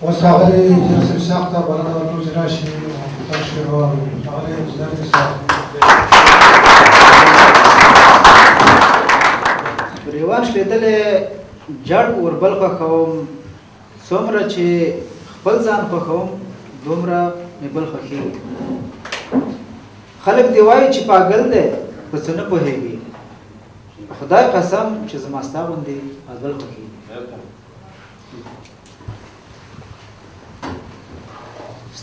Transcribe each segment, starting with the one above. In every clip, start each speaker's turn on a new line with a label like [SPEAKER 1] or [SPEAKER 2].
[SPEAKER 1] اوس ښاغلی یاسر اسحاق ته بلنه ورکوم چې راشي او تاسو واورئ. ښاغلی وزیر اسحاق.
[SPEAKER 2] ریوان شپېدلی جړ اوربل خوښوم، څومره چې خپل ځان خوښوم دومره مې بل خوښېږي. خلک دې وایي چې پاګل دی په څه نه پوهېږي، خدای قسم چې زما ستا غوندې پاګل خوښېږي.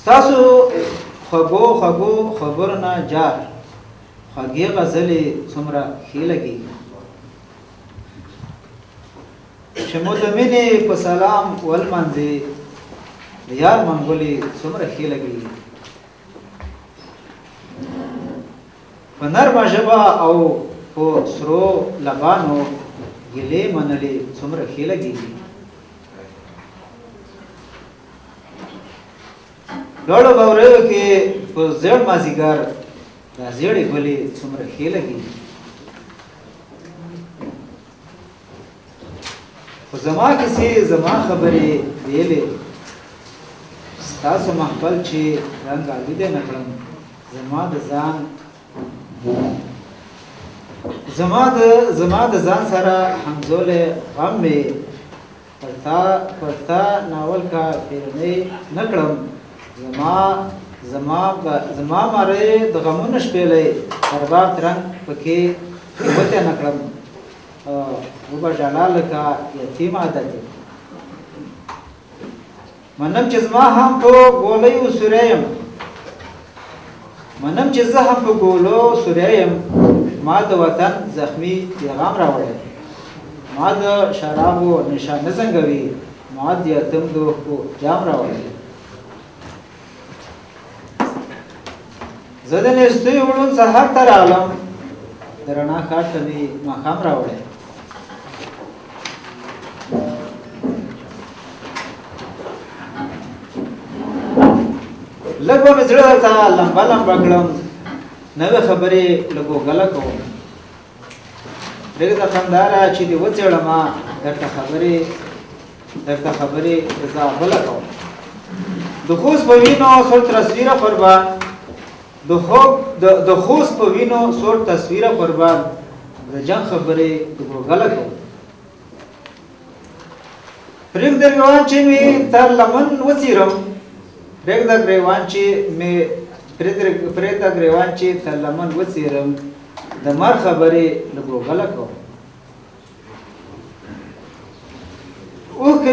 [SPEAKER 2] ستاسو خوږو خوږو خبرو نه جار خوږې غزلې څومره ښې لګېږي، چې مو د مینې په سلام ولمانځې د یار منګولې څومره ښې لګېږي. په نرمه ژبه او په سرو لبانو ګیلې منلې څومره ښې لګېږي. لوړو بوریو کې په زیړ مازدیګر دا زیړې ګلې څومره ښې لګېږي. خو زما کیسې زما خبرې ویلې، ستاسو محفل چې رنګ آلوده نه کړم، زما د ځان سره همزولی غم مې پر تا ناول کا پیرنۍ نه کړم. زما مارې د غمونو شپېلی برباد رنګ پکې وتی نه کړم. وبه ژړا لکه یتیم عادت منم چې زما هم په ګولیو سوری یم، منم چې زه هم په ګولو سوری یم. ما د وطن زخمی پیغام راوړی، ما د شرابو نشه نه زنګوي، ما د یتیم د اوښکو جام راوړی. زه د نیستیو وړون سهار ته راغلم، د رڼا ښار ته مې ماښام راوړی. لږ به مې زړه درته لمبه لمبه کړم، نوې خبرې لږ وګله کوم. پرېږده خنداره چې دې وڅېړمه، درته خبرې زه بله کوم. د خوست په وینو سور تصویره قربان، د خوست په وینو سور تصویره قربان، د جنګ خبرې لږ وګله کوم. پرېږده ګریوان چې مې تر لمن وڅیرم، پرېږده ګریوان چې تر لمن وڅیرم، د مر خبرې لږ وګله کوم. اوښکې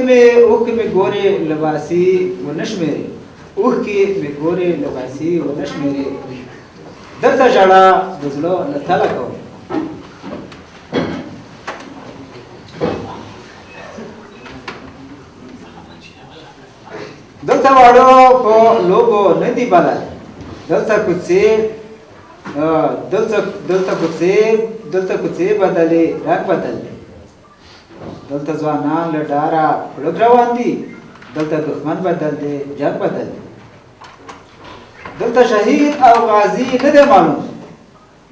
[SPEAKER 2] مې ګورې لباسي ونه شمېرې، اوښکې مې ګورې لباسي ونه شمېرې، دلته ژړا د زړه له تله کوم. دلته واړو په لوبو نه دي بلد، دلته کوڅې بدلې رنګ بدل دی. دلته ځوانان له ډاره پړک روان دي، دلته دښمن بدل دی جنګ بدل دی. دلته شهید او غازی نه دی معلوم،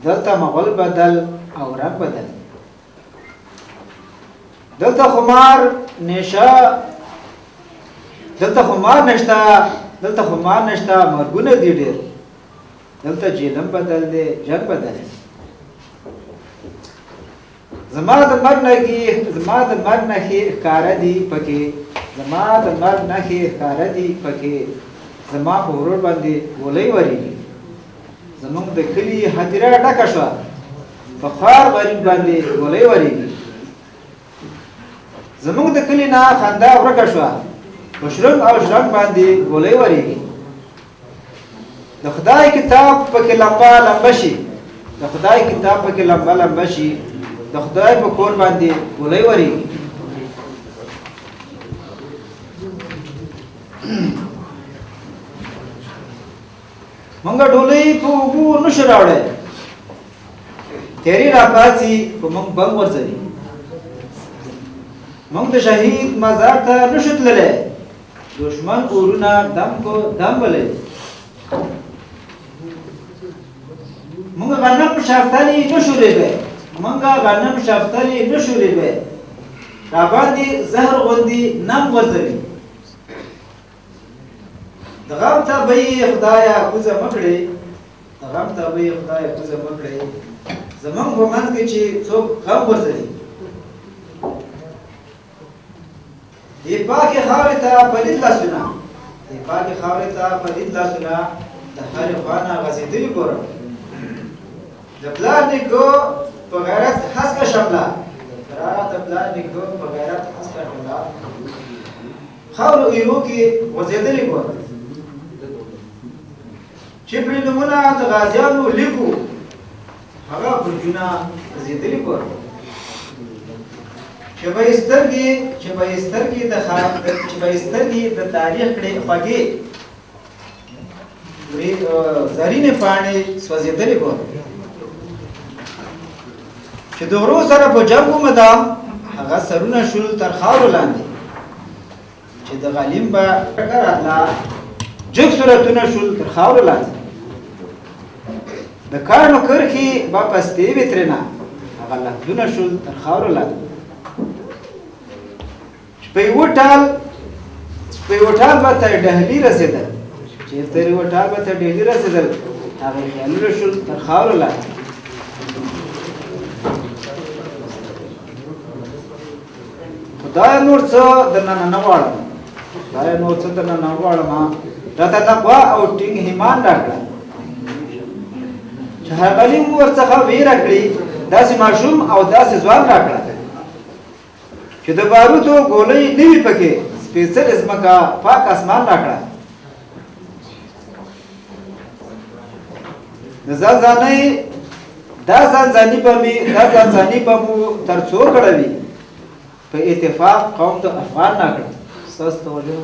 [SPEAKER 2] دلته مغول بدل او رنګ بدل دی. دلته خمار نشته مرګونه دي ډېر، دلته جیلم بدل دی جنګ بدل دی. زما د مرګ نښې ښکاره دي پکې، زما په ورور باندې ګولۍ ورېږي. زمونږ د کلي هدیره ډکه شوه، په خوار غریب باندې ګولۍ ورېږي. زمونږ د کلي نه خندا ورکه شوه، په شرنګ او ژرنګ باندې ګولۍ ورېږي. د خدای کتاب پکې لمبه لمبه شي، د خدای په کور باندې ګولۍ ورېږي. مونږه ډولۍ په اوبو نشو راوړی، تیری راپاڅي په مونږ بم ورځوي. مونږ د شهید مزار ته نشو تللی، دشمن اورونه دم په دم ولې. مونږ غنم شافتالي نشو ریبی، را باندې زهر غوندې نم ورځوي. د غم تابه یې خدایه کوزه مه کړې د غم تابه یې خدایه کوزه مه کړې زمونږ په منځ کې چې څوک غم ورځوي دې پاکې خاورې ته پلید لاسونه دې پاکې خاورې ته پلید لاسونه د هرې خوا نه غځېدلي ګورم د پلار نیکه په غیرت هسکه شمله د پلار نیکه په غیرت هسکه شمله خاورو ایرو کې غځېدلي ګورم چې پرې نومونه د غازیانو لیکو هغه برجونه غځېدلي ګورم چې به یې سترګې د تاریخ کړې خوږې زرینې پاڼې سوځېدلې ګورم چې د غرو سره په جنګ ومدام هغه سرونه شول تر خاورو لاندې چې د غلیم به ټکه راتله جګ صورتونه شول تر خاورو لاندې د کاڼو کرښې به پستې وې ترېنه هغه لکدونه شول تر خاورو لاندې په یوه ټال به تر ډهلي رسېدل چې تر یوه ټال به تر ډهلي رسېدل هغه خیالونه شول تر خاورو لاندې خدایه نور څه درنه نه غواړم راته تقوا او ټینګ ایمان راکړه چې هر غلیم ورڅخه ویره کړي داسې ماشوم او داسې ځوان راکړه چې د باروتو ګولۍ نه وي پکې سپېڅلې ځمکه پاک اسمان راکړه دا ځانځاني به مو تر څو کړوي په اتفاق قوم د افغان راکړه ستاسو توجه